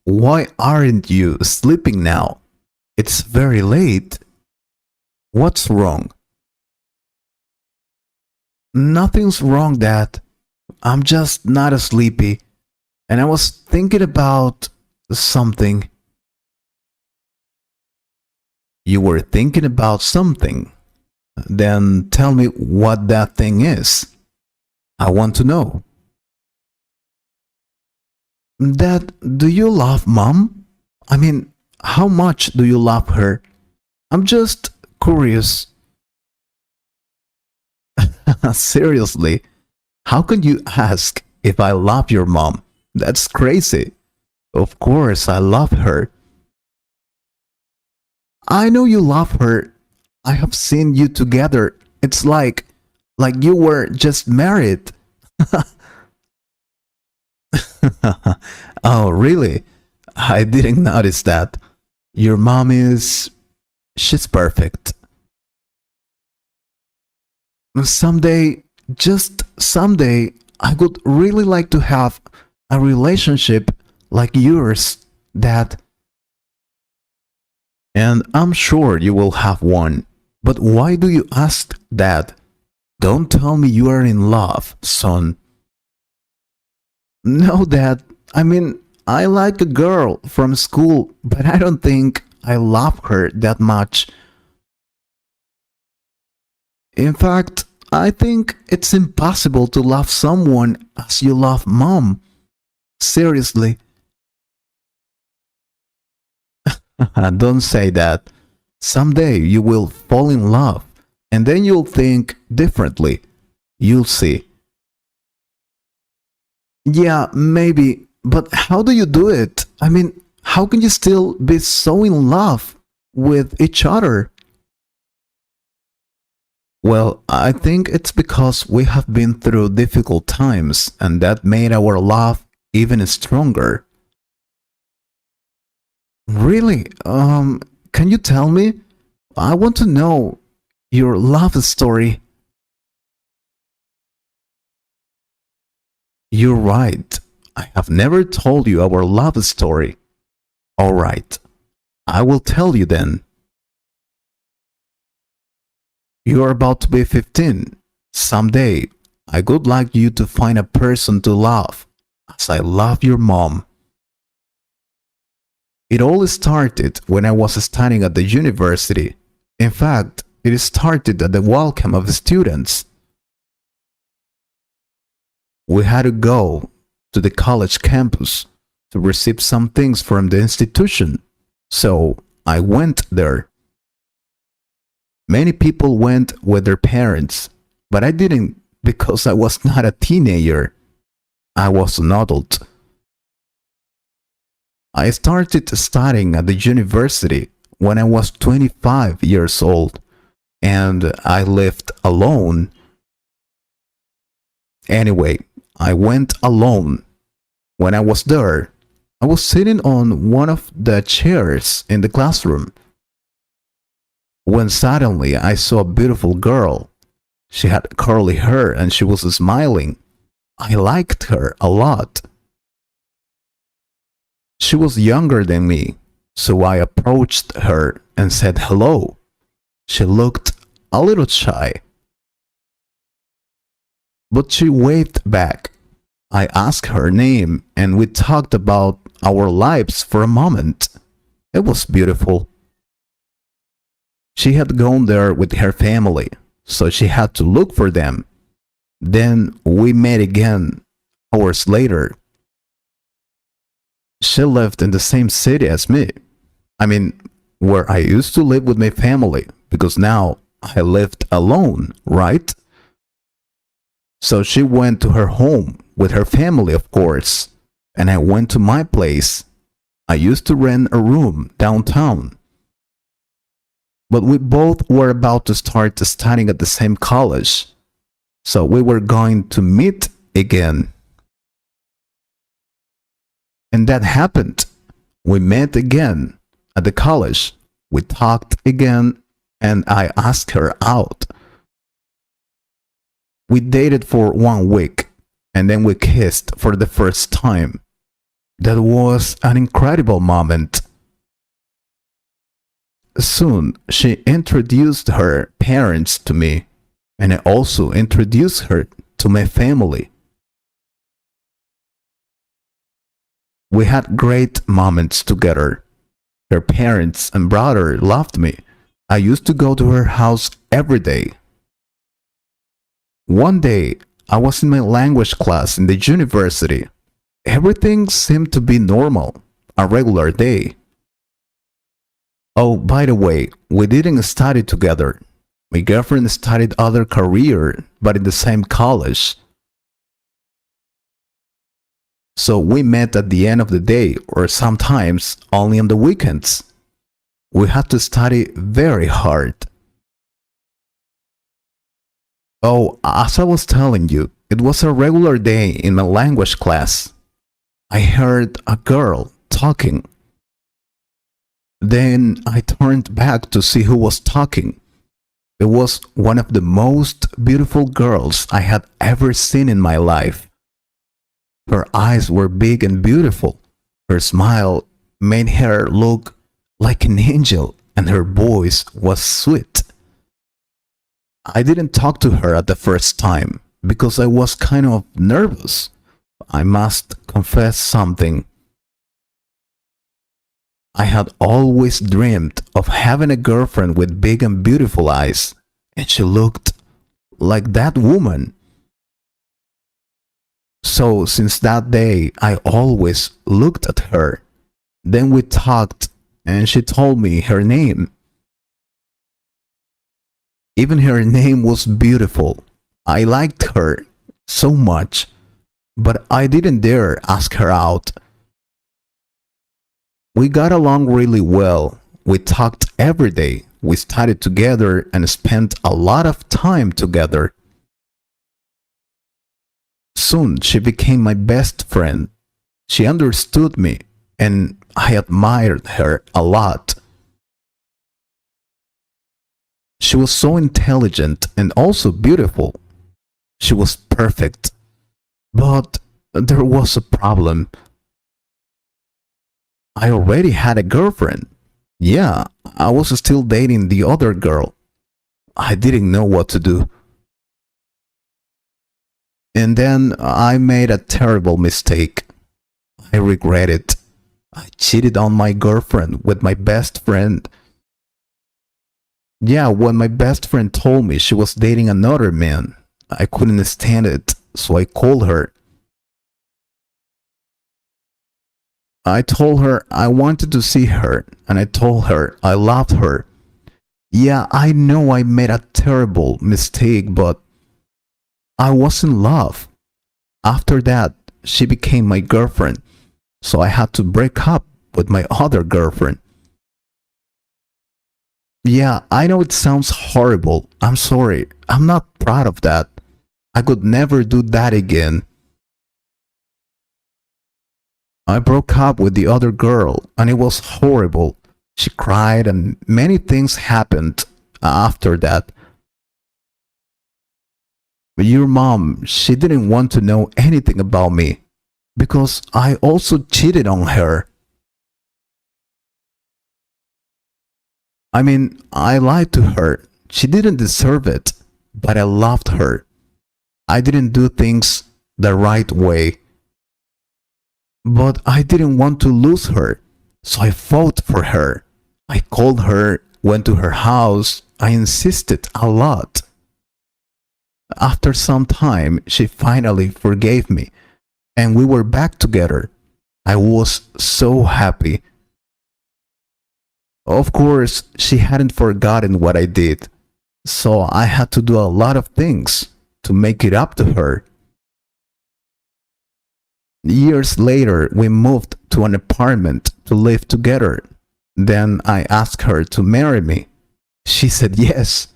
Why aren't you sleeping now? It's very late. What's wrong? Nothing's wrong, Dad. I'm just not as sleepy, and I was thinking about something. You were thinking about something? Then tell me what that thing is. I want to know. Dad, do you love Mom? I mean, how much do you love her? I'm just curious. Seriously, how can you ask if I love your mom? That's crazy. Of course, I love her. I know you love her. I have seen you together. It's like you were just married. Oh, really? I didn't notice that. Your mom is. She's perfect. Someday, just someday, I would really like to have a relationship like yours, Dad. And I'm sure you will have one. But why do you ask, Dad? Don't tell me you are in love, son. No, Dad. I mean, I like a girl from school, but I don't think I love her that much. In fact, I think it's impossible to love someone as you love Mom. Seriously. Don't say that. Someday you will fall in love, and then you'll think differently. You'll see. Yeah, maybe, but how do you do it? I mean, how can you still be so in love with each other? Well, I think it's because we have been through difficult times, and that made our love even stronger. Really? Can you tell me? I want to know your love story. You're right. I have never told you our love story. All right, I will tell you then. You are about to be 15. Someday, I would like you to find a person to love, as I love your mom. It all started when I was studying at the university. In fact, it started at the welcome of the students. We had to go to the college campus to receive some things from the institution. So I went there. Many people went with their parents, but I didn't because I was not a teenager. I was an adult. I started studying at the university when I was 25 years old, and I lived alone. Anyway, I went alone. When I was there, I was sitting on one of the chairs in the classroom when suddenly I saw a beautiful girl. She had curly hair and she was smiling. I liked her a lot. She was younger than me, so I approached her and said hello. She looked a little shy, but she waved back. I asked her name and we talked about our lives for a moment. It was beautiful. She had gone there with her family, so she had to look for them. Then we met again hours later. She lived in the same city as me. I mean, where I used to live with my family, because now I lived alone, right? So she went to her home with her family, of course, and I went to my place. I used to rent a room downtown. But we both were about to start studying at the same college, so we were going to meet again. And that happened. We met again at the college. We talked again, and I asked her out. We dated for 1 week, and then we kissed for the first time. That was an incredible moment. Soon, she introduced her parents to me, and I also introduced her to my family. We had great moments together. Her parents and brother loved me. I used to go to her house every day. One day, I was in my language class in the university. Everything seemed to be normal, a regular day. Oh, by the way, we didn't study together. My girlfriend studied other career, but in the same college. So we met at the end of the day, or sometimes only on the weekends. We had to study very hard. Oh, as I was telling you, it was a regular day in my language class. I heard a girl talking. Then I turned back to see who was talking. It was one of the most beautiful girls I had ever seen in my life. Her eyes were big and beautiful. Her smile made her look like an angel, and her voice was sweet. I didn't talk to her at the first time because I was kind of nervous. I must confess something. I had always dreamed of having a girlfriend with big and beautiful eyes, and she looked like that woman. So since that day, I always looked at her. Then we talked, and she told me her name. Even her name was beautiful. I liked her so much, but I didn't dare ask her out. We got along really well. We talked every day. We studied together and spent a lot of time together. Soon she became my best friend. She understood me, and I admired her a lot. She was so intelligent and also beautiful. She was perfect. But there was a problem. I already had a girlfriend. Yeah, I was still dating the other girl. I didn't know what to do. And then I made a terrible mistake. I regret it. I cheated on my girlfriend with my best friend. Yeah, when my best friend told me she was dating another man, I couldn't stand it, so I called her. I told her I wanted to see her, and I told her I loved her. Yeah, I know I made a terrible mistake, but I was in love. After that, she became my girlfriend, so I had to break up with my other girlfriend. Yeah, I know it sounds horrible. I'm sorry. I'm not proud of that. I could never do that again. I broke up with the other girl, and it was horrible. She cried, and many things happened after that. But your mom, she didn't want to know anything about me because I also cheated on her. I mean, I lied to her. She didn't deserve it, but I loved her. I didn't do things the right way. But I didn't want to lose her, so I fought for her. I called her, went to her house. I insisted a lot. After some time, she finally forgave me, and we were back together. I was so happy. Of course, she hadn't forgotten what I did, so I had to do a lot of things to make it up to her. Years later, we moved to an apartment to live together. Then I asked her to marry me. She said yes.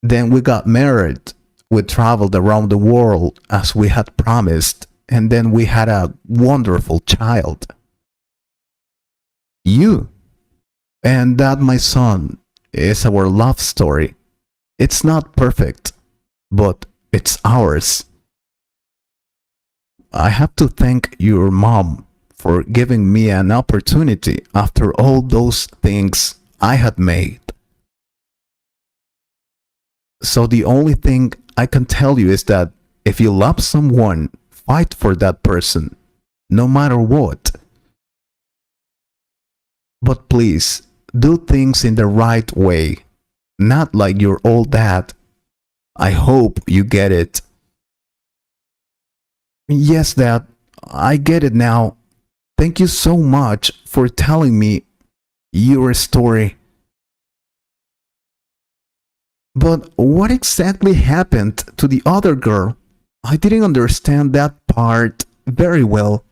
Then we got married. We traveled around the world as we had promised, and then we had a wonderful child. You. And that, my son, is our love story. It's not perfect, but it's ours. I have to thank your mom for giving me an opportunity after all those things I had made. So the only thing I can tell you is that if you love someone, fight for that person, no matter what. But please, do things in the right way, not like your old dad. I hope you get it. Yes, Dad, I get it now. Thank you so much for telling me your story. But what exactly happened to the other girl? I didn't understand that part very well.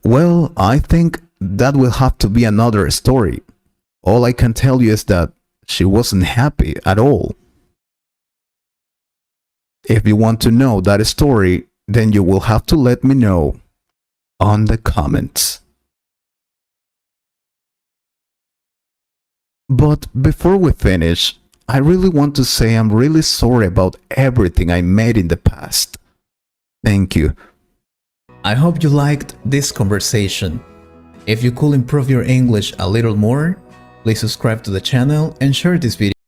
Well, I think that will have to be another story. All I can tell you is that she wasn't happy at all. If you want to know that story, then you will have to let me know on the comments. But before we finish, I really want to say I'm really sorry about everything I made in the past. Thank you. I hope you liked this conversation. If you could improve your English a little more, please subscribe to the channel and share this video.